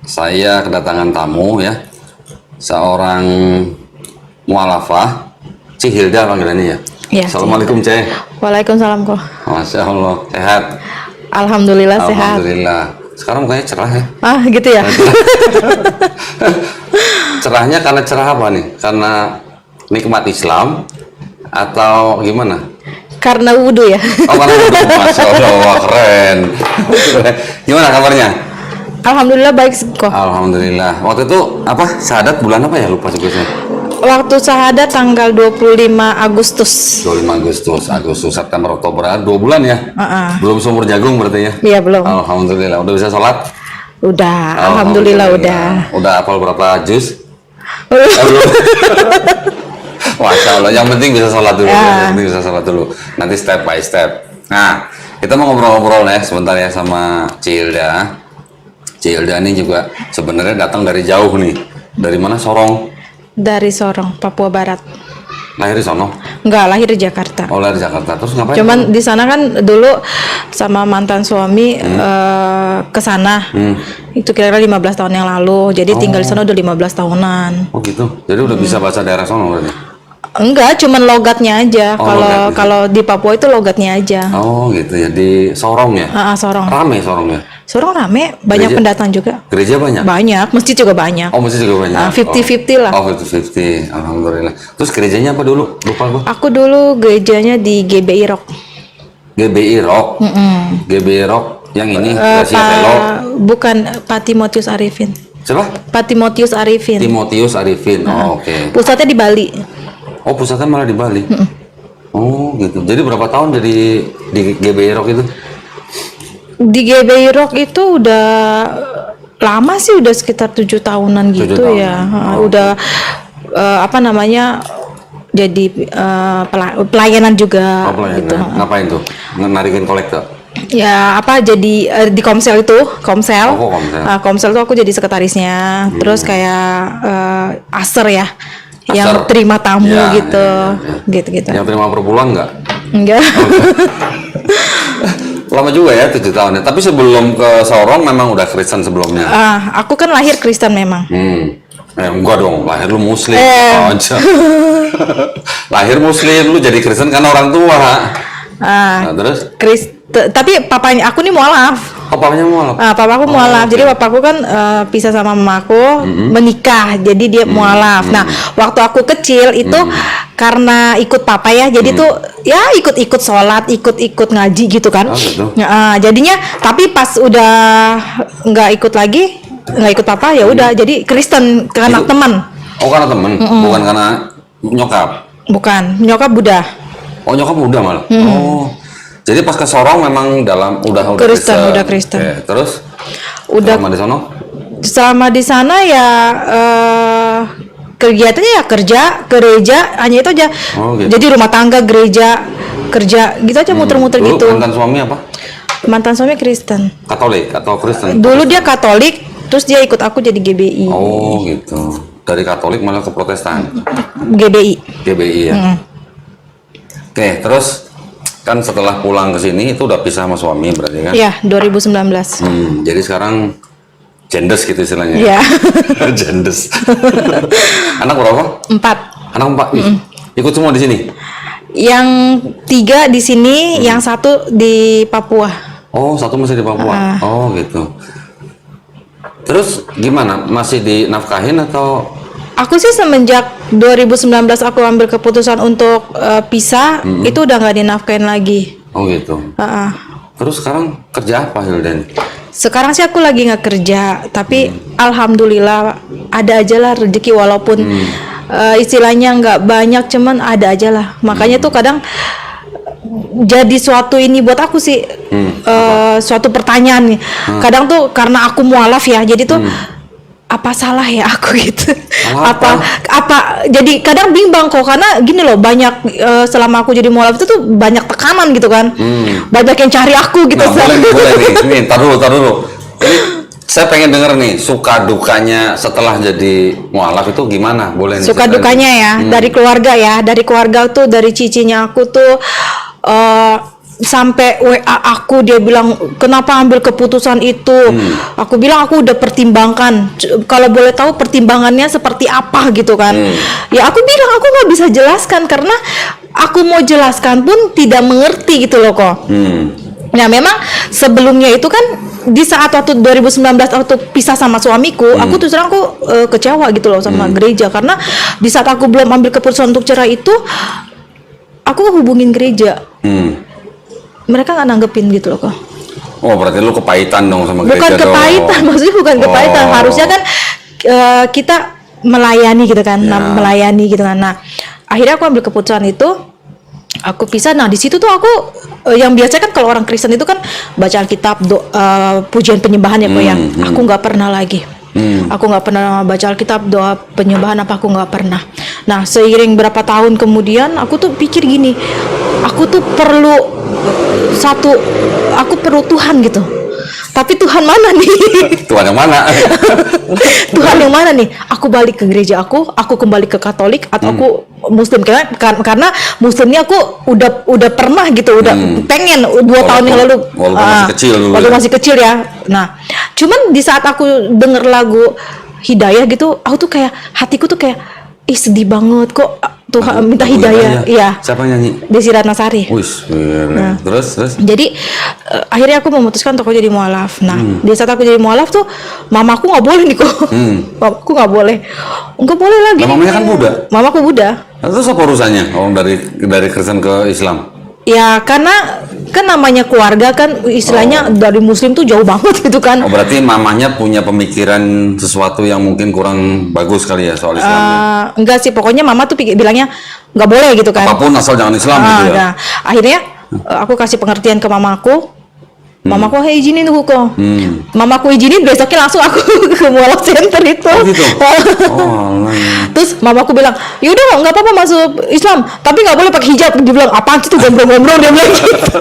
saya kedatangan tamu ya, seorang mualafah, Cik Hilda panggilannya ya. Ya, Assalamualaikum Cik. Waalaikumsalam kok. Masya Allah, sehat. Alhamdulillah sehat. Alhamdulillah. Sekarang mukanya cerah ya. Ah gitu ya. Cerahnya karena cerah apa nih? Karena nikmat Islam atau gimana? Karena wudhu ya. Oh karena wudhu. Masya Allah, wah, keren. Gimana kabarnya? Alhamdulillah baik kok. Alhamdulillah. Waktu itu apa? Syahadat bulan apa ya? Lupa juga saya. Waktu syahadat tanggal 25 Agustus. 25 Agustus, September, Oktober, 2 bulan ya? Belum sumur jagung berarti ya? Iya belum. Alhamdulillah. Udah bisa sholat? Udah. Alhamdulillah udah. Udah hafal berapa juz? Belum. Masya Allah. Yang penting bisa sholat dulu. Ya. Yang penting bisa sholat dulu. Nanti step by step. Nah, kita mau ngobrol-ngobrol ya sebentar ya sama Cilda. Cilda ini juga sebenarnya datang dari jauh nih. Dari mana? Sorong? Dari Sorong, Papua Barat. Lahir di sono? Enggak, lahir di Jakarta. Oh, lahir di Jakarta. Terus ngapain? Cuman di sana kan dulu sama mantan suami ke sana. Itu kira-kira 15 tahun yang lalu. Jadi tinggal di sana udah 15 tahunan. Oh gitu. Jadi udah bisa bahasa daerah sono berarti? Enggak, cuman logatnya aja. Kalau di Papua itu logatnya aja. Oh gitu ya, di Sorong ya? Sorong. Rame Sorong ya? Sorong rame, banyak pendatang juga. Gereja banyak? Banyak, masjid juga banyak. Oh masjid juga banyak? 50-50 lah. Oh 50-50, Alhamdulillah. Terus gerejanya apa dulu? Lupa gua. Aku dulu gerejanya di GBI Rock. GBI Rock? GBI Rock yang ini? Bukan, Pak Timotius Arifin. Siapa? Pak Timotius Arifin. Timotius Arifin, oke. Pusatnya di Bali. Oh pusatnya malah di Bali? Oh gitu, jadi berapa tahun di GBI Rock itu? Di GBI Rock itu udah lama sih, udah sekitar 7 tahunan gitu 7 tahun. Ya. Udah apa namanya, jadi pelayanan juga. Pelayanan. Gitu. Ngapain tuh? Narikin kolektor? Ya apa, jadi di Komsel itu, Komsel. Komsel. Komsel tuh aku jadi sekretarisnya. Terus kayak aser ya. Aser. Yang terima tamu ya, gitu. Ya. Gitu. Yang terima per bulan nggak? Enggak. Lama juga ya 7 tahun ya. Tapi sebelum ke Sorong memang udah Kristen sebelumnya. Aku kan lahir Kristen memang. Enggak dong, lahir lu Muslim aja. Lahir Muslim, lu jadi Kristen karena orang tua. Nah, terus? Tapi papanya aku nih mualaf. Oh, papanya mualaf? Papa aku mualaf. Okay. Jadi papaku kan pisah sama mamaku, menikah. Jadi dia mualaf. Nah, waktu aku kecil itu karena ikut papa ya, jadi tuh ya ikut-ikut sholat, ikut-ikut ngaji gitu kan. Oh, gitu. Jadinya, tapi pas udah nggak ikut lagi, nggak ikut papa ya udah jadi Kristen karena teman. Oh, karena teman, bukan karena nyokap. Bukan, nyokap Buddha. Oh, nyokap Buddha malah. Oh. Jadi pas ke Sorong memang udah Kristen, udah Kristen. Okay. Terus udah selama di sono? Selama di sana ya kegiatannya ya kerja, gereja, hanya itu aja. Oh, gitu. Jadi rumah tangga, gereja, kerja, gitu aja muter-muter gitu. Mantan suami apa? Mantan suami Kristen. Katolik atau Kristen? Dulu dia Katolik, terus dia ikut aku jadi GBI. Oh gitu. Dari Katolik malah ke Protestan. GBI ya. Oke, terus kan setelah pulang ke sini itu udah pisah sama suami berarti kan? Iya, 2019. Jadi sekarang jendes gitu istilahnya. Iya. Jendes. Anak berapa? 4. Anak 4. Ikut semua di sini? Yang 3 di sini, yang 1 di Papua. Oh, 1 masih di Papua. Oh, gitu. Terus gimana? Masih dinafkahin atau? Aku sih semenjak 2019 aku ambil keputusan untuk pisah, itu udah nggak dinafkahin lagi. Oh gitu. Terus sekarang kerja apa Hildan? Sekarang sih aku lagi nggak kerja, tapi alhamdulillah ada aja lah rezeki, walaupun istilahnya nggak banyak, cuman ada aja lah. Makanya tuh kadang jadi suatu ini buat aku sih suatu pertanyaan nih. Kadang tuh karena aku mualaf ya, jadi tuh apa salah ya aku gitu. Apa jadi kadang bimbang kok, karena gini loh, banyak selama aku jadi mualaf itu tuh banyak tekanan gitu kan. Banyak yang cari aku gitu. Nah, boleh nih, tar dulu. Ini saya pengen denger nih suka dukanya setelah jadi mualaf itu gimana? Boleh nih. Suka dukanya ya, dari keluarga ya. Dari keluarga tuh, dari cicinya aku tuh sampai WA aku, dia bilang kenapa ambil keputusan itu. Aku bilang aku udah pertimbangkan, kalau boleh tahu pertimbangannya seperti apa gitu kan. Ya aku bilang aku nggak bisa jelaskan karena aku mau jelaskan pun tidak mengerti gitu loh kok. Nah memang sebelumnya itu kan di saat waktu 2019 waktu pisah sama suamiku, aku terus terang aku kecewa gitu loh sama gereja, karena di saat aku belum ambil keputusan untuk cerai itu aku hubungin gereja. Mereka nggak nanggepin gitu loh kok. Oh, berarti lu kepahitan dong sama gereja. Bukan kepahitan, maksudnya bukan kepahitan. Harusnya kan kita melayani gitu kan, melayani gitu kan. Nah, akhirnya aku ambil keputusan itu, aku pisah. Nah, di situ tuh aku yang biasa kan kalau orang Kristen itu kan baca Alkitab, pujian penyembahan ya kok ya. Aku nggak pernah lagi. Aku nggak pernah baca Alkitab, doa penyembahan apa aku nggak pernah. Nah, seiring berapa tahun kemudian aku tuh pikir gini, aku tuh perlu aku perlu Tuhan gitu. Tapi Tuhan mana nih? Tuhan yang mana? Tuhan yang mana nih? Aku balik ke gereja aku kembali ke Katolik atau aku Muslim, karena Muslimnya aku udah pernah gitu, udah pengen 2 tahun yang lalu. Walaupun masih kecil dulu. Waktu masih kecil ya. Nah, cuman di saat aku denger lagu Hidayah gitu, aku tuh kayak hatiku tuh kayak sedih banget kok Tuhan minta hidayah. Iya. Siapa yang nyanyi? Desi Ratnasari. Wis, Nah. terus. Jadi akhirnya aku memutuskan untuk jadi mualaf. Nah, di saat aku jadi mualaf tuh mamaku nggak boleh nih kok. Mamaku nggak boleh lagi. Nah, mamanya kan Buddha. Mamaku Buddha. Terus apa urusannya orang dari Kristen ke Islam? Ya karena kan namanya keluarga kan istilahnya dari Muslim tuh jauh banget gitu kan. Oh, berarti mamanya punya pemikiran sesuatu yang mungkin kurang bagus kali ya soal Islam. Enggak sih, pokoknya mama tuh bilangnya nggak boleh gitu kan. Apapun asal jangan Islam gitu ya. Nah, akhirnya aku kasih pengertian ke mamaku. Mamaku izinin tuh kok. Mamaku izinin, besoknya langsung aku ke mualaf center itu. Oh gitu. Oh, Terus mamaku bilang, yaudah nggak apa-apa masuk Islam, tapi nggak boleh pakai hijab. Dia bilang, apaan sih tuh gombrong-gombrong, dia bilang gitu.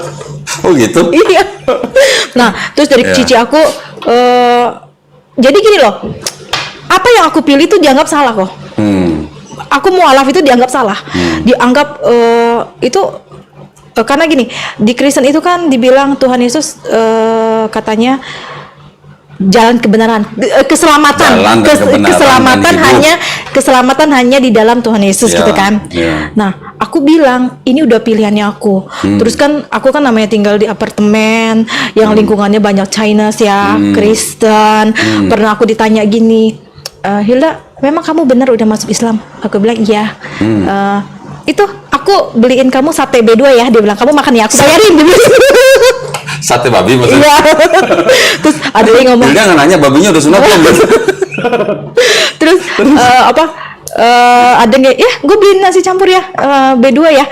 Oh gitu. Iya. Nah, terus dari cici aku, jadi gini loh, apa yang aku pilih itu dianggap salah kok. Aku mualaf itu dianggap salah, dianggap itu karena gini, di Kristen itu kan dibilang Tuhan Yesus katanya jalan kebenaran, keselamatan, keselamatan hanya di dalam Tuhan Yesus gitu kan. Nah, aku bilang ini udah pilihannya aku. Terus kan aku kan namanya tinggal di apartemen yang lingkungannya banyak Chinese ya, Kristen. Pernah aku ditanya gini, Hilda, memang kamu benar udah masuk Islam? Aku bilang iya. Itu aku beliin kamu sate B2 ya, dia bilang kamu makan ya, aku bayarin. Sate babi maksudnya? Iya. Terus ada yang ngomong, dia nggak nanya babinya udah sunat belum? Terus ada yang ya gue beliin nasi campur ya, B2 ya,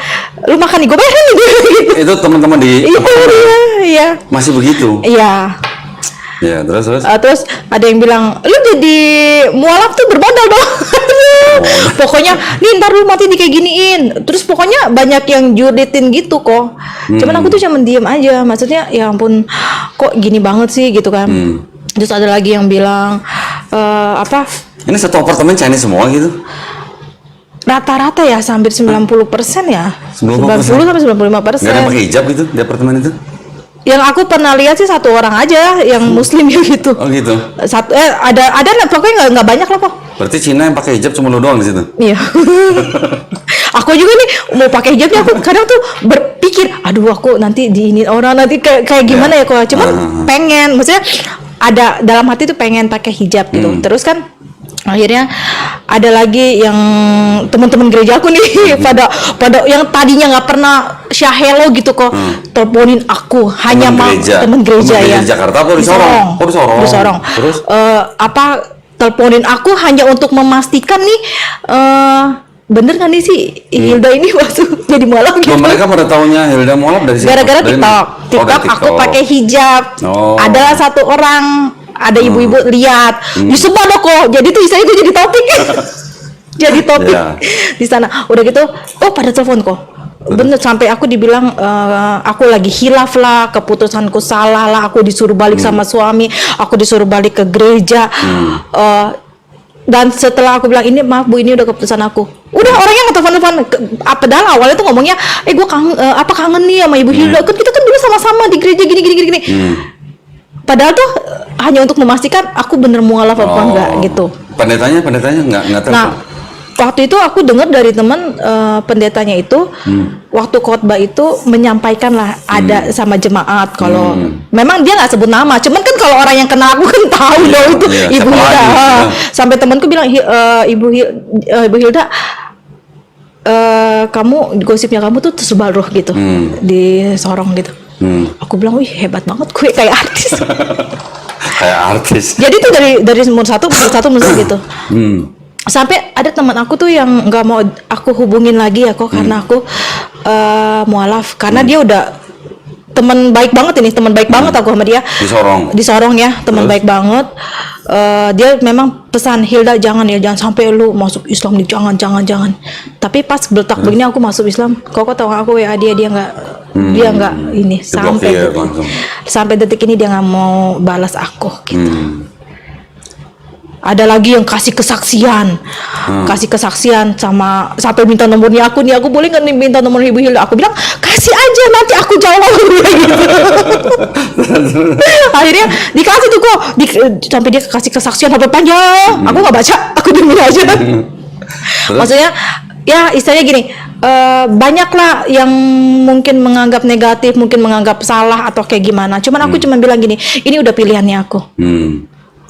lu makan nih, gue bayarin nih. Itu teman-teman di iya. Masih begitu? Iya. Ya, terus. Terus ada yang bilang, lu jadi mualaf tuh bermodal dong. Pokoknya, nih ntar lu mati di kayak giniin. Terus pokoknya banyak yang julitin gitu kok. Cuman aku tuh cuma diem aja. Maksudnya, ya ampun, kok gini banget sih gitu kan. Terus ada lagi yang bilang, Ini satu apartemen Chinese semua gitu? Rata-rata ya, hampir 90% ya. 90% sampai 95%. Nggak ada yang pakai hijab gitu di apartemen itu? Yang aku pernah lihat sih satu orang aja yang Muslim ya gitu. Oh gitu. Ada pokoknya nggak banyak lah kok. Berarti Cina yang pakai hijab cuma lu doang di situ? Iya. Aku juga nih mau pakai hijabnya, aku kadang tuh berpikir, aduh aku nanti diinin orang nanti kayak gimana ya kok. Cuman pengen, maksudnya ada dalam hati tuh pengen pakai hijab gitu. Terus kan akhirnya ada lagi yang teman-teman gereja aku nih pada yang tadinya nggak pernah syahelo gitu kok teleponin aku, hanya teman gereja ya di Jakarta apa di Sorong? Di Sorong. Terus teleponin aku hanya untuk memastikan nih bener nggak nih sih Hilda ini masuk jadi mualaf gitu. Mereka pada tahunya Hilda mualaf dari siapa? Gara-gara TikTok aku pakai hijab. Adalah satu orang, ada ibu-ibu lihat, disebar loh kok. Jadi tuh istilahnya gue jadi topik. Jadi topik di sana. Udah gitu, pada telepon kok. Bener, sampai aku dibilang aku lagi hilaf lah, keputusanku salah lah, aku disuruh balik sama suami, aku disuruh balik ke gereja. Dan setelah aku bilang ini maaf bu, ini udah keputusan aku, udah orangnya ngetelepon. Padahal awalnya tuh ngomongnya gue kangen nih sama ibu Hilda, kan kita kan sama-sama di gereja gini. Padahal tuh hanya untuk memastikan aku bener mualaf apa enggak gitu. Pendetanya nggak tahu. Nah, waktu itu aku dengar dari teman pendetanya itu waktu khotbah itu menyampaikan lah ada sama jemaat kalau memang dia nggak sebut nama, cuman kan kalau orang yang kenal aku kan tahu dong itu Ibu siapa Hilda. lagi? Sampai temanku bilang Ibu Hilda, kamu gosipnya kamu tuh tersebar roh gitu di Sorong gitu. Aku bilang, wih hebat banget gue kayak artis. Kayak artis. Jadi tuh dari umur satu gitu. Sampai ada teman aku tuh yang nggak mau aku hubungin lagi ya kok karena aku mualaf karena dia udah teman baik banget aku sama dia di Sorong ya, teman baik banget. Dia memang pesan, Hilda jangan sampai lu masuk Islam nih, jangan. Tapi pas beletak begini aku masuk Islam, kok tahu aku ya dia nggak ini sampai detik ini dia nggak mau balas aku gitu. Ada lagi yang kasih kesaksian sama sampai minta nomornya aku boleh nggak nih minta nomor Ibu Hilda? Aku bilang kasih aja nanti aku jawab gitu. Akhirnya dikasih tuh kok sampai dia kasih kesaksian sampai panjang. Aku nggak baca, aku diemin aja. Maksudnya ya istilahnya gini, banyaklah yang mungkin menganggap negatif, mungkin menganggap salah atau kayak gimana. Cuman aku cuma bilang gini, ini udah pilihannya aku.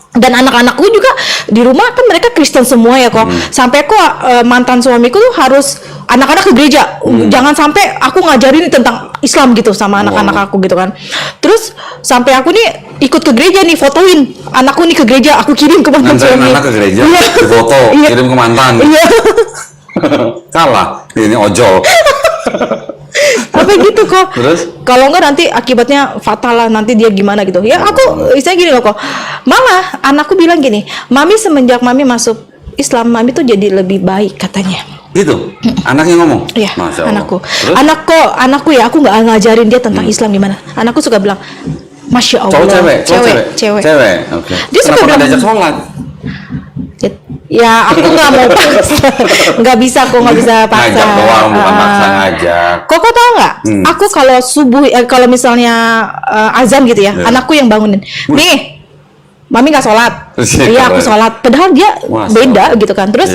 Dan anak-anakku juga di rumah kan mereka Kristen semua ya kok. Sampai kok mantan suamiku tuh harus anak-anak ke gereja. Jangan sampai aku ngajarin tentang Islam gitu sama anak-anak aku gitu kan. Terus sampai aku nih ikut ke gereja nih, fotoin anakku nih ke gereja, aku kirim ke mantan suami. Anak ke gereja, foto, kirim ke mantan. Iya. Salah, ini ojol. Apa gitu kok. Terus? Kalau enggak nanti akibatnya fatal lah, nanti dia gimana gitu. Ya aku saya gini loh kok. Malah anakku bilang gini, Mami semenjak Mami masuk Islam, Mami tuh jadi lebih baik katanya. Gitu? Anaknya ngomong? Iya, Masya Allah. anakku. Terus? Anakku ya, aku nggak ngajarin dia tentang Islam gimana. Anakku suka bilang, Masya Allah. Cewek. Oke. Dia suka bilang, diajak sholat? Ya aku nggak mau paksa, nggak bisa paksa. Ngajak doang, bukan paksa ngajak. Kok tahu nggak? Aku kalau subuh, kalau misalnya azan gitu ya, anakku yang bangunin. Nih, Mami nggak sholat. Iya aku sholat. Padahal dia beda gitu kan. Terus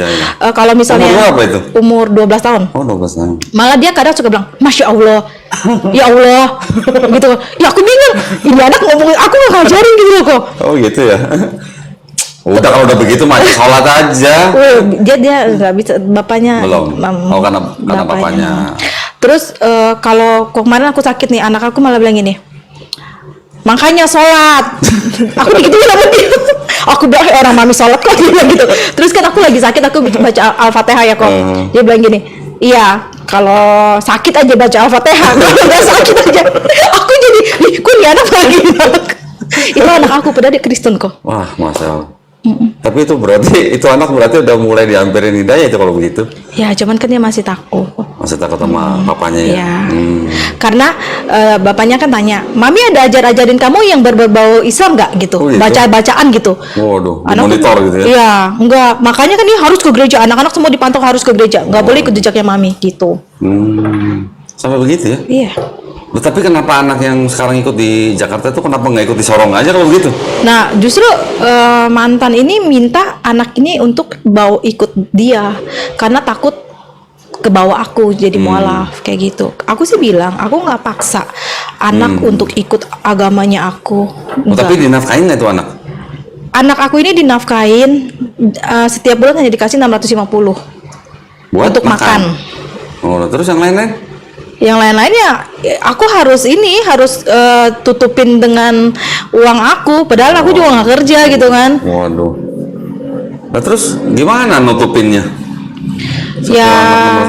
kalau misalnya umur berapa itu? Umur 12 tahun. Oh 12 tahun. Malah dia kadang suka bilang, Masya Allah, ya Allah, gitu. Ya aku bingung, ini anak ngomongin aku nggak ngajarin gitu loh kok. Oh gitu ya. Udah kalau udah begitu mah sholat aja. Dia nggak bisa, bapaknya belum. Oh karena bapaknya. Terus kalau kemarin aku sakit nih, anak aku malah bilang gini, makanya sholat. Aku digituin sama dia. Aku bilang orang Mami sholat kok dia bilang gitu. Terus kan aku lagi sakit, aku baca Al-Fatihah ya kok. Dia bilang gini, iya kalau sakit aja baca Al-Fatihah, kalau nggak sakit aja. Aku jadi, kok dia anak lagi. Itu anak aku, padahal dia Kristen kok. Wah Masya Allah. Tapi itu anak berarti udah mulai dihampirin hidayah itu kalau begitu. Ya cuman kan dia masih takut. Masih takut sama papanya ya. Iya. Karena bapaknya kan tanya, Mami ada ajarin kamu yang berbau Islam nggak gitu? Oh, gitu? Bacaan gitu. Waduh, Anak monitor gitu ya? Iya, enggak. Makanya kan dia harus ke gereja. Anak-anak semua dipantau harus ke gereja. Nggak boleh ikut jejaknya Mami gitu. Sampai begitu ya? Iya. Tapi kenapa anak yang sekarang ikut di Jakarta itu kenapa nggak ikut di Sorong aja kalau begitu? Nah, justru mantan ini minta anak ini untuk bawa ikut dia karena takut kebawa aku jadi mualaf kayak gitu. Aku sih bilang aku nggak paksa anak untuk ikut agamanya aku. Tapi dinafkahin nggak itu anak? Anak aku ini dinafkahin setiap bulan hanya dikasih 650 buat untuk makan. Oh, terus yang lain-lain? Yang lain-lainnya aku harus tutupin dengan uang aku, padahal aku juga nggak kerja gitu kan. Waduh. Nah terus gimana nutupinnya? Ya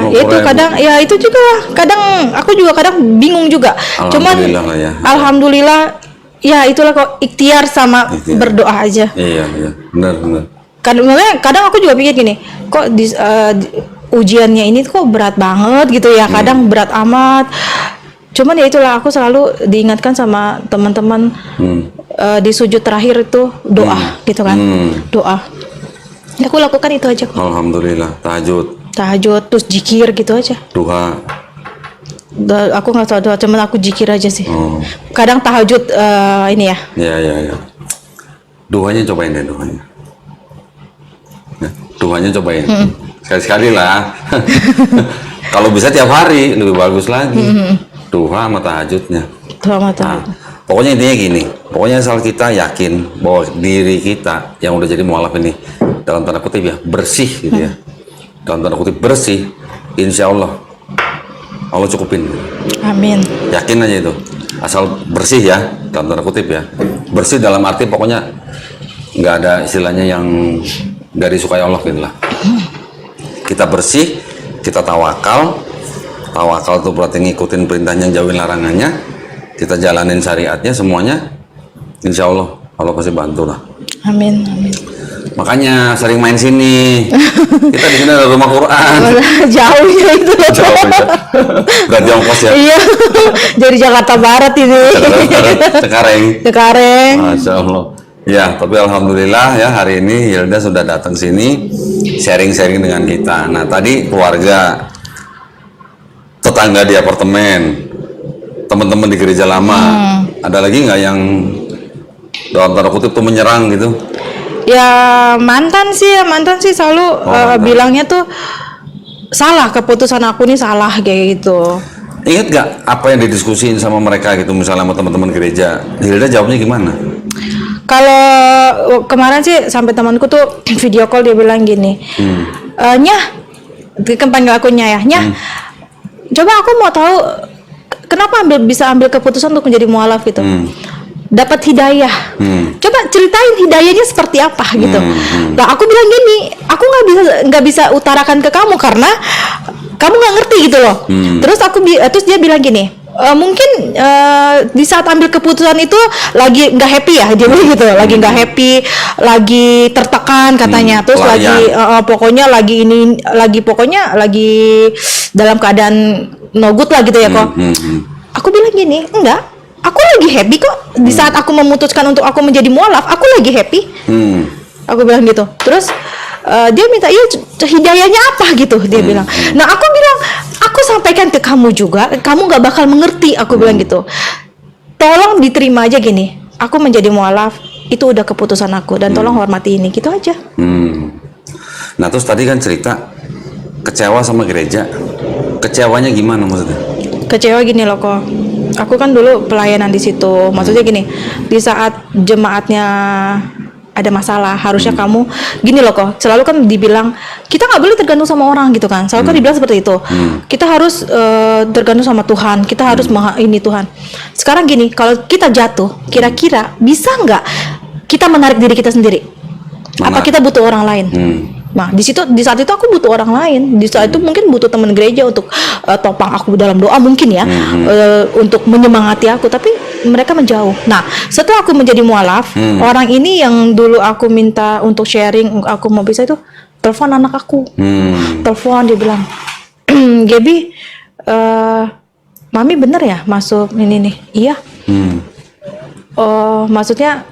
itu kadang ya itu juga kadang aku juga kadang bingung juga. Cuman alhamdulillah ya itulah kok ikhtiar sama berdoa aja. Iya benar. Kadang aku juga pikir gini, kok ujiannya ini kok berat banget gitu ya, kadang berat amat. Cuman ya itulah aku selalu diingatkan sama teman-teman di sujud terakhir itu doa gitu kan, doa. Ya aku lakukan itu aja kok. Alhamdulillah, tahajud terus zikir gitu aja. Duha. Aku nggak tahu doa, cuman aku zikir aja sih. Oh. Kadang tahajud ini ya. Ya. Duanya cobain deh duanya. Ya, duanya cobain. Sekali-sekali lah. Kalau bisa tiap hari lebih bagus lagi. Duha sama tahajudnya. Doa mata. Nah, pokoknya intinya gini. Pokoknya asal kita yakin bahwa diri kita yang udah jadi mualaf ini dalam tanda kutip ya bersih gitu ya. Dalam tanda kutip bersih, insya Allah cukupin. Amin. Yakin aja itu. Asal bersih ya, dalam tanda kutip ya. Bersih dalam arti pokoknya nggak ada istilahnya yang nggak disukai Allah gitu lah. Kita bersih, kita tawakal. Tawakal tuh berarti ngikutin perintahnya, jauhin larangannya. Kita jalanin syariatnya semuanya. Insya Allah pasti bantu lah. Amin. Makanya sering main sini. Kita di sini ada rumah Quran. Jauhnya itu loh. Jauh ya. Ganti ongkos ya. Iya. Dari Jakarta Barat ini. Cengkareng. Masya Allah. Ya, tapi alhamdulillah ya hari ini Hilda sudah datang sini sharing-sharing dengan kita. Nah, tadi keluarga, tetangga di apartemen, teman-teman di gereja lama, ada lagi nggak yang dalam tanda kutip tuh menyerang gitu? Ya mantan sih selalu bilangnya tuh salah, keputusan aku nih salah kayak gitu. Ingat gak apa yang didiskusiin sama mereka gitu, misalnya sama teman-teman gereja? Hilda jawabnya gimana? Kalau kemarin sih sampai temanku tuh video call dia bilang gini, Nyah, kan panggil aku Nyah ya, Nyah, coba aku mau tahu kenapa bisa ambil keputusan untuk menjadi mualaf gitu. Dapat hidayah. Coba ceritain hidayahnya seperti apa gitu. Nah, aku bilang gini, aku nggak bisa utarakan ke kamu karena kamu nggak ngerti gitu loh. Terus dia bilang gini, mungkin di saat ambil keputusan itu lagi nggak happy ya, dia bilang gitu, lagi nggak happy, lagi tertekan katanya. Terus pokoknya lagi dalam keadaan no good lah gitu ya kok. Aku bilang gini, enggak. Aku lagi happy kok. Di saat aku memutuskan untuk aku menjadi mualaf, aku lagi happy. Aku bilang gitu. Terus dia minta, iya hidayahnya apa gitu, dia bilang. Nah aku bilang, aku sampaikan ke kamu juga, kamu nggak bakal mengerti. Aku bilang gitu. Tolong diterima aja gini. Aku menjadi mualaf, itu udah keputusan aku dan tolong hormati ini, gitu aja. Nah terus tadi kan cerita kecewa sama gereja. Kecewanya gimana maksudnya? Kecewa gini loh kok. Aku kan dulu pelayanan di situ. Maksudnya gini, di saat jemaatnya ada masalah, harusnya kamu gini loh kok. Selalu kan dibilang kita nggak boleh tergantung sama orang gitu kan. Selalu kan dibilang seperti itu. Kita harus tergantung sama Tuhan. Kita harus ini Tuhan. Sekarang gini, kalau kita jatuh, kira-kira bisa nggak kita menarik diri kita sendiri? Apa kita butuh orang lain? Nah, di saat itu aku butuh orang lain. Di saat itu mungkin butuh teman gereja untuk topang aku dalam doa mungkin ya, untuk menyemangati aku. Tapi mereka menjauh. Nah, setelah aku menjadi mualaf, orang ini yang dulu aku minta untuk sharing, aku mau bisa itu, telepon anak aku. Telepon dia bilang, Gaby, Mami bener ya masuk ini nih? Iya. Oh, maksudnya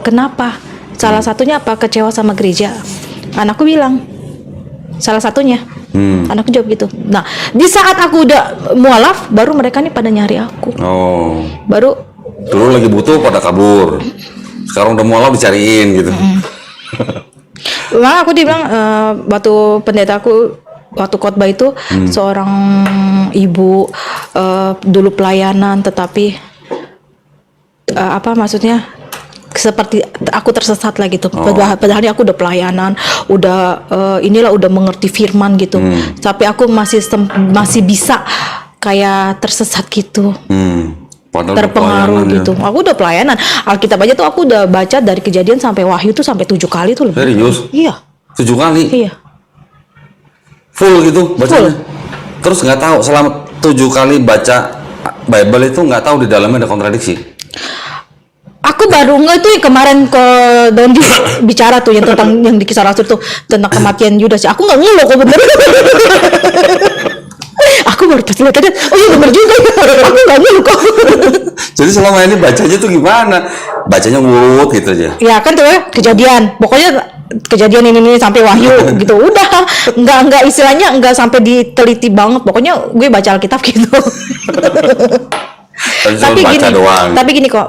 kenapa? Salah satunya apa? Kecewa sama gereja. Anakku bilang salah satunya. Anakku jawab gitu. Nah, di saat aku udah mualaf, baru mereka nih pada nyari aku. Oh. Baru dulu lagi butuh pada kabur. Sekarang udah mualaf dicariin gitu. Malah aku dibilang waktu pendetaku waktu khotbah itu seorang ibu dulu pelayanan, tetapi apa maksudnya? Seperti aku tersesat lah gitu. Padahal aku udah pelayanan, udah inilah udah mengerti firman gitu. Tapi aku masih bisa kayak tersesat gitu. Terpengaruh gitu. Ya. Aku udah pelayanan. Alkitab aja tuh aku udah baca dari Kejadian sampai Wahyu tuh sampai 7 kali tuh lebih. Serius? Iya. 7 kali? Iya. Full gitu bacanya? Full. Terus nggak tahu selama 7 kali baca Bible itu nggak tahu di dalamnya ada kontradiksi? Aku baru nggak tuh kemarin ke Don bicara tuh yang tentang yang di Kisah Rasul tuh tentang kematian Yudas. Aku nggak ngeluh kok bener. Aku baru pas lihat aja, oh iya bener juga. Aku nggak ngeluh kok. Jadi selama ini bacanya tuh gimana? Bacanya ngurut gitu aja? Ya kan tuh ya, Kejadian. Pokoknya kejadian ini sampai wahyu gitu. Udah, nggak istilahnya nggak sampai diteliti banget. Pokoknya gue baca Alkitab gitu. Tapi gini kok,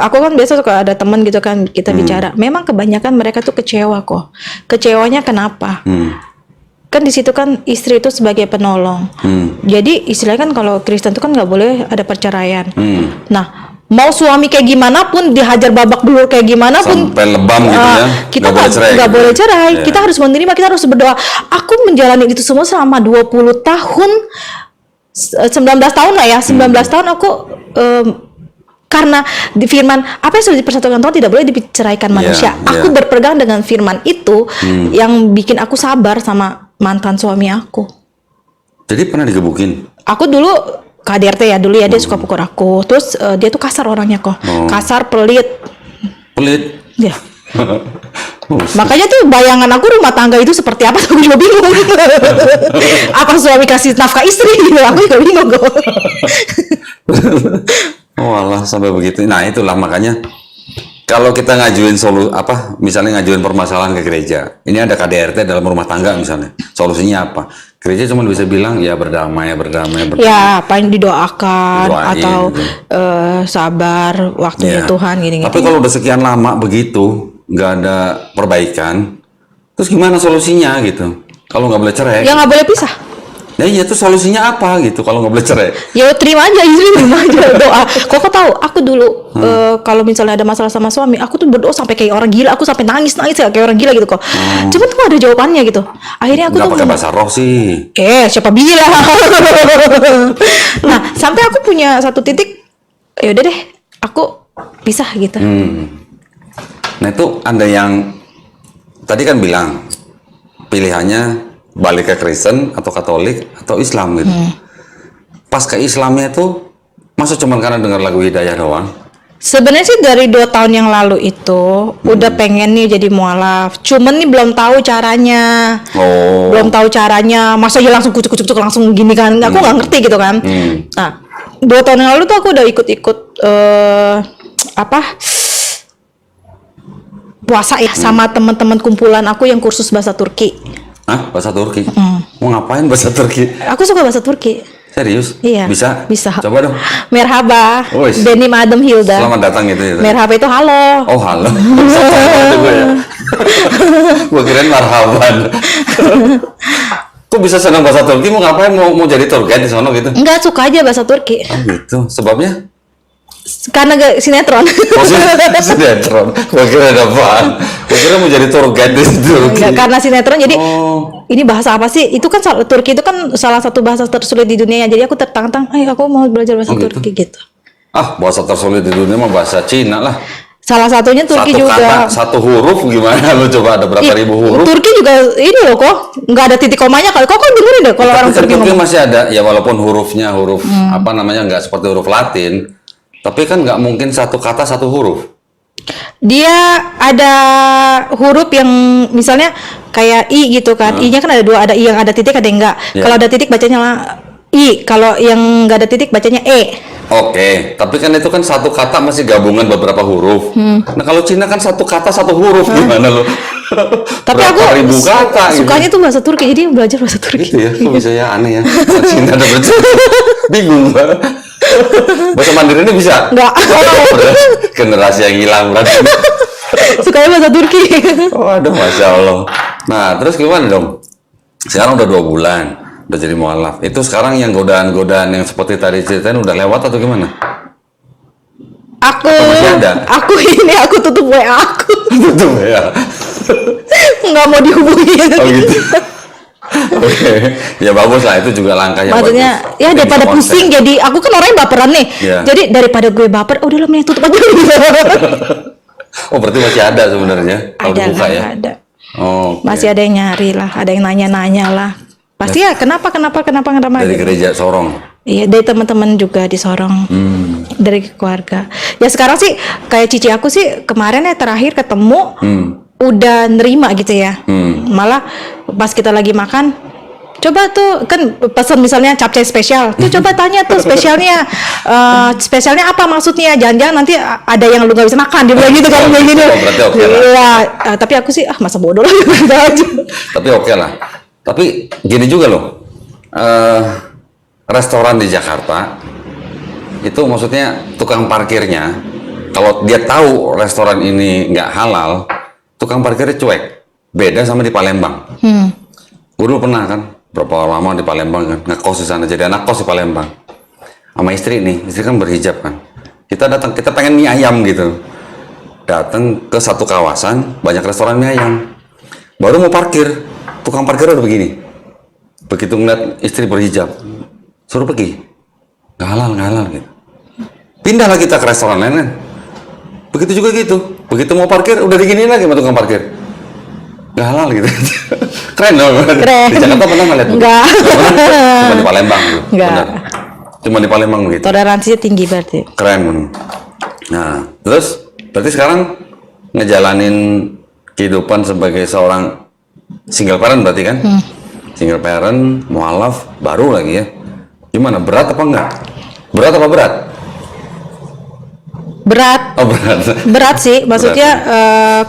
aku kan biasa suka ada teman gitu kan, kita bicara. Memang kebanyakan mereka tuh kecewa kok. Kecewanya kenapa? Kan di situ kan istri itu sebagai penolong. Jadi istilahnya kan kalau Kristen itu kan nggak boleh ada perceraian. Nah, mau suami kayak gimana pun, dihajar babak belur kayak gimana pun, sampai lebam gitu ya, kita nggak boleh cerai. Yeah. Kita harus menerima, kita harus berdoa. Aku menjalani itu semua selama 20 tahun, 19 tahun lah ya, 19 tahun aku karena di firman apa yang sudah dipersatukan Tuhan tidak boleh diceraikan manusia. Aku berpegang dengan firman itu yang bikin aku sabar sama mantan suami aku. Jadi pernah digebukin? Aku dulu KDRT ya dulu ya, dia suka pukul aku. Terus dia tuh kasar orangnya kok. Kasar, pelit. Ya. Makanya tuh bayangan aku rumah tangga itu seperti apa, aku juga bingung. Apa suami kasih nafkah istri gitu, aku juga bingung kok. Oh alah, sampai begitu. Nah itulah makanya kalau kita ngajuin misalnya ngajuin permasalahan ke gereja, ini ada KDRT dalam rumah tangga misalnya, solusinya apa? Gereja cuma bisa bilang ya berdamai. Ya, apa yang didoakan atau sabar waktunya Tuhan gini-gini. Tapi kalau udah sekian lama begitu, nggak ada perbaikan, terus gimana solusinya gitu? Kalau nggak boleh cerai? Ya nggak boleh pisah. Ya iya tuh solusinya apa gitu kalau nggak boleh cerai? Ya terima aja, terima aja doa. Kok tahu aku dulu kalau misalnya ada masalah sama suami, aku tuh berdoa sampai kayak orang gila, aku sampai nangis kayak orang gila gitu kok. Cuman tuh ada jawabannya gitu. Akhirnya aku nggak pakai bahasa roh sih. Siapa bilang? Nah sampai aku punya satu titik, ya udah deh, aku pisah gitu. Nah itu ada yang tadi kan bilang pilihannya balik ke Kristen atau Katolik atau Islam gitu. Pas ke Islamnya itu masa cuma karena dengar lagu Hidayah doang? Sebenarnya sih dari 2 tahun yang lalu itu udah pengen nih jadi mualaf. Cuman nih belum tahu caranya. Belum tahu caranya. Masa ya langsung kucuk langsung gini kan? Aku nggak ngerti gitu kan. Nah, 2 tahun yang lalu tuh aku udah ikut puasa ya sama teman-teman kumpulan aku yang kursus bahasa Turki. Hah? Bahasa Turki? Mau ngapain bahasa Turki? Aku suka bahasa Turki. Serius? Iya. Bisa? Coba dong. Merhaba. Benim Adem Hilda. Selamat datang gitu. Merhaba itu halo. Oh halo. Itu gue ya. Gue kirain marhaban. Kok bisa senang bahasa Turki? Mau ngapain? Mau jadi tour guide di sana gitu? Enggak, suka aja bahasa Turki. Oh gitu. Sebabnya? Karena sinetron. Sinetron. Gue kira ada apaan. Gue kira mau jadi tour guide di Turki. Enggak, karena sinetron jadi ini bahasa apa sih? Itu kan Turki itu kan salah satu bahasa tersulit di dunia. Jadi aku tertantang, aku mau belajar bahasa Turki gitu. Bahasa tersulit di dunia mah bahasa Cina lah. Salah satunya Turki juga. Satu huruf gimana? Lu coba ada berapa ribu huruf? Turki juga ini loh kok, nggak ada titik komanya. Kok dengerin deh kalau orang Turki masih ada ya, walaupun hurufnya huruf nggak seperti huruf Latin. Tapi kan nggak mungkin satu kata satu huruf. Dia ada huruf yang misalnya kayak I gitu kan. I-nya kan ada 2, ada I yang ada titik, ada yang enggak. Kalau ada titik bacanya lah I, kalau yang nggak ada titik bacanya E. Oke, tapi kan itu kan satu kata masih gabungan beberapa huruf. Nah kalau Cina kan satu kata satu huruf, gimana lo? Tapi aku ribu kata, sukanya tuh bahasa Turki, jadi belajar bahasa Turki. Gitu ya, kok bisa ya, aneh ya. Cina ada bingung banget. Bahasa Mandarin ini bisa? Enggak. Generasi yang hilang berarti. Sukanya bahasa Turki. Waduh, Masya Allah. Nah, terus gimana dong? Sekarang udah 2 bulan, udah jadi mualaf. Itu sekarang yang godaan-godaan yang seperti tadi ceritain udah lewat atau gimana? Aku masih ada? Aku tutup WA aku. Tutup WA? Nggak mau dihubungin. Oh gitu? Oke, ya bagus lah, itu juga langkah yang maksudnya bagus. Ya daripada pusing, jadi aku kan orangnya baperan nih. Jadi daripada gue baper, udah lah mending tutup aja. Oh berarti masih ada sebenarnya kalau dibuka ya? Ada. Oh, okay. Masih ada yang nyari lah, ada yang nanya-nanya lah. Pasti ya kenapa dari gitu. Gereja Sorong? Iya, dari teman-teman juga di Sorong, dari keluarga. Ya sekarang sih kayak cici aku sih kemarin terakhir ketemu udah nerima gitu ya. Malah pas kita lagi makan, Coba tuh kan pesan misalnya capcay spesial, tuh coba tanya tuh spesialnya, spesialnya apa maksudnya? Jangan-jangan nanti ada yang lu nggak bisa makan, dia bilang gitu kan, kayak gini. Berarti oke lah. Iya, tapi aku sih masa bodoh lah gitu aja. Tapi oke lah. Tapi gini juga loh, restoran di Jakarta itu maksudnya tukang parkirnya, kalau dia tahu restoran ini nggak halal, tukang parkirnya cuek. Beda sama di Palembang. Gue dulu pernah kan, berapa lama di Palembang kan, ngekos di sana, jadi anak kos di Palembang. Sama istri nih, istri kan berhijab kan. Kita datang, kita pengen mie ayam gitu. Datang ke satu kawasan, banyak restoran mie ayam. Baru mau parkir, tukang parkir udah begini. Begitu ngeliat istri berhijab, suruh pergi. Nggak halal gitu. Pindahlah kita ke restoran lain kan. Begitu juga gitu. Begitu mau parkir, udah diginiin lagi sama tukang parkir. Nggak halal gitu. Keren dong. Keren. Di Jakarta pernah nggak lihat? Nggak. Cuma di Palembang. Nggak. Benar. Cuma di Palembang begitu. Toleransinya tinggi berarti. Keren. Nah, terus berarti sekarang ngejalanin kehidupan sebagai seorang single parent berarti kan? Single parent, mualaf, baru lagi ya. Gimana? Berat apa enggak? Berat apa berat? Berat. Oh berat. Berat sih, maksudnya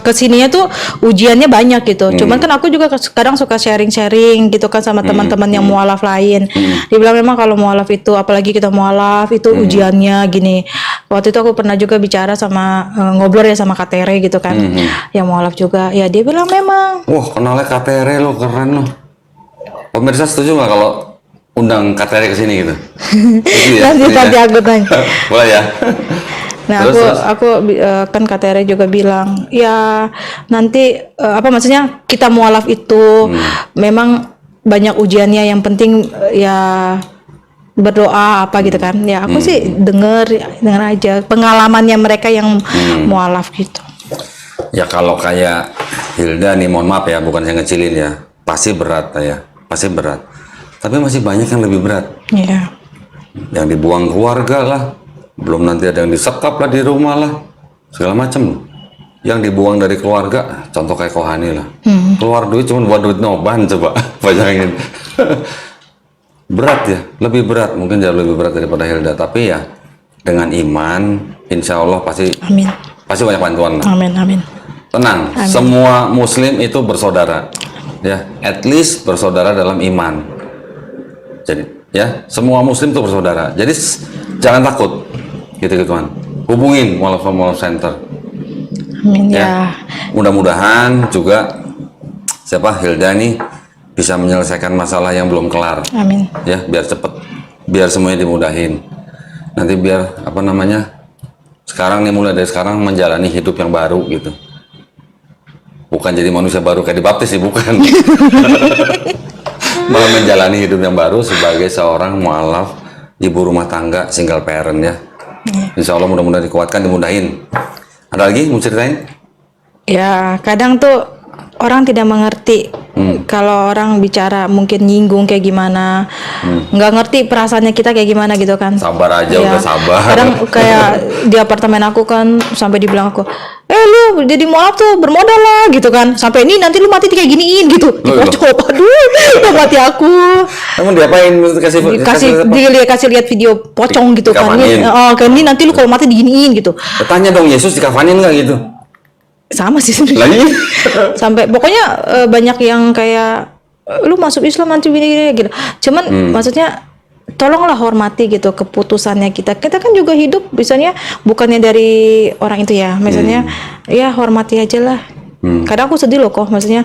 kesininya tuh ujiannya banyak gitu. Cuman kan aku juga kadang suka sharing-sharing gitu kan sama teman-teman yang mualaf lain. Dibilang memang kalau mualaf itu, apalagi kita mualaf itu ujiannya gini. Waktu itu aku pernah juga bicara sama ngobrol ya sama Kak Tere gitu kan, yang mualaf juga. Ya dia bilang memang. Wah kenalnya Kak Tere lo, keren lo. Pemirsa setuju nggak kalau undang Kak Tere ke sini gitu? Nanti aku tanya. Boleh ya. Nah, terus. aku kan Kak Tere juga bilang, ya nanti apa maksudnya kita mualaf itu memang banyak ujiannya, yang penting ya berdoa apa gitu kan. Ya aku sih denger aja pengalamannya mereka yang mualaf gitu. Ya kalau kayak Hilda nih, mohon maaf ya, bukan saya ngecilin ya, pasti berat ya, pasti berat. Tapi masih banyak yang lebih berat. Iya. Yang dibuang keluarga lah, belum nanti ada yang disekap lah di rumah lah, segala macam. Yang dibuang dari keluarga, contoh kayak Kohani lah, keluar duit cuma buat duit noban, coba bayangin. Berat ya, lebih berat, mungkin jauh lebih berat daripada Hilda. Tapi ya dengan iman, insya Allah pasti, Amin. pasti banyak bantuan lah. Amin. Tenang, Amin. semua Muslim itu bersaudara, ya, at least bersaudara dalam iman. Jadi, ya, semua Muslim itu bersaudara. Jadi jangan takut, gitu-gituan. Hubungin Mualaf Center. Amin ya. Mudah-mudahan juga siapa Hilda nih bisa menyelesaikan masalah yang belum kelar. Amin. Ya, biar cepet, biar semuanya dimudahin. Nanti biar apa namanya? Sekarang nih, mulai dari sekarang menjalani hidup yang baru gitu. Bukan jadi manusia baru kayak dibaptis sih, bukan. Malah menjalani hidup yang baru sebagai seorang mualaf, ibu rumah tangga, single parent ya. Insya Allah mudah-mudahan dikuatkan, dimudahin. Ada lagi mau ceritain? Ya kadang tuh orang tidak mengerti kalau orang bicara mungkin nyinggung kayak gimana, nggak ngerti perasaannya kita kayak gimana gitu kan. Sabar aja, Ya, udah sabar. kadang kayak di apartemen aku kan sampai dibilang aku, lu jadi mualaf tuh bermodal lah gitu kan, sampai ini nanti lu mati kayak giniin gitu. Dipocok, aduh mati aku. Emang diapain? Kasih lihat video pocong gitu kan. Ini nanti lu kalau mati diginiin gitu. Tanya dong, Yesus dikafanin nggak gitu? Sama sih sebenarnya. Sampai pokoknya banyak yang kayak lu masuk Islam nanti gini gitu. Cuman maksudnya tolonglah hormati gitu keputusannya kita. Kita kan juga hidup misalnya bukannya dari orang itu ya. Misalnya ya hormati aja lah. Kadang aku sedih loh kok, maksudnya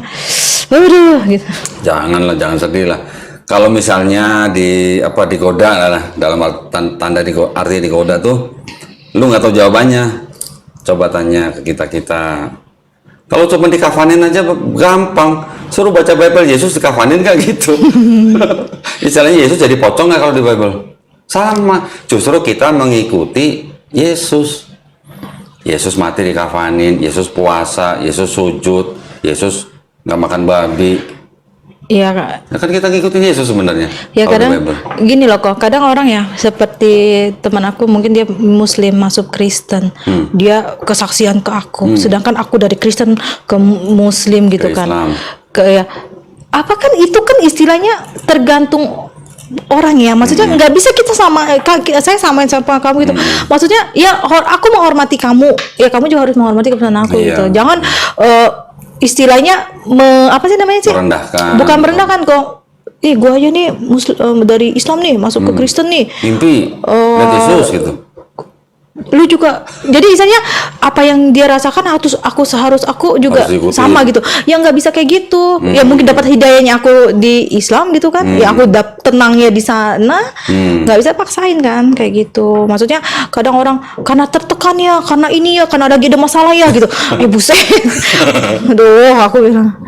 aduh gitu. Janganlah, jangan sedih lah. Kalau misalnya digoda lah, dalam tanda arti digoda tuh, lu nggak tahu jawabannya. Coba tanya ke kita. Kalau cuma dikafanin aja gampang. Suruh baca Bible, Yesus dikafanin nggak gitu. Istilahnya Yesus jadi pocong nggak kalau di Bible? Sama. Justru kita mengikuti Yesus. Yesus mati dikafanin, Yesus puasa, Yesus sujud, Yesus nggak makan babi. Iya Kak. Ya kan kita ngikutin Yesus sebenarnya. Ya kadang gini loh kok, kadang orang ya seperti teman aku mungkin dia Muslim masuk Kristen, dia kesaksian ke aku, sedangkan aku dari Kristen ke Muslim gitu ke kan, Islam. apa kan itu kan istilahnya tergantung orang ya, maksudnya nggak bisa kita saya samain sama kamu gitu, maksudnya ya aku menghormati kamu, ya kamu juga harus menghormati keputusan aku Iya. gitu, jangan istilahnya apa sih namanya sih, Merendahkan. bukan merendahkan kok, gua aja nih dari Islam nih masuk ke Kristen nih, Mimpi lihat Yesus gitu. lu juga jadi misalnya apa yang dia rasakan harus aku juga Harus diikuti. sama gitu, ya nggak bisa kayak gitu, ya mungkin dapat hidayahnya aku di Islam gitu kan, ya aku tenangnya di sana, nggak bisa paksain kan kayak gitu, maksudnya kadang orang karena tertekan ya, karena ini ya, karena lagi ada masalah ya gitu, ya buset, aduh aku bilang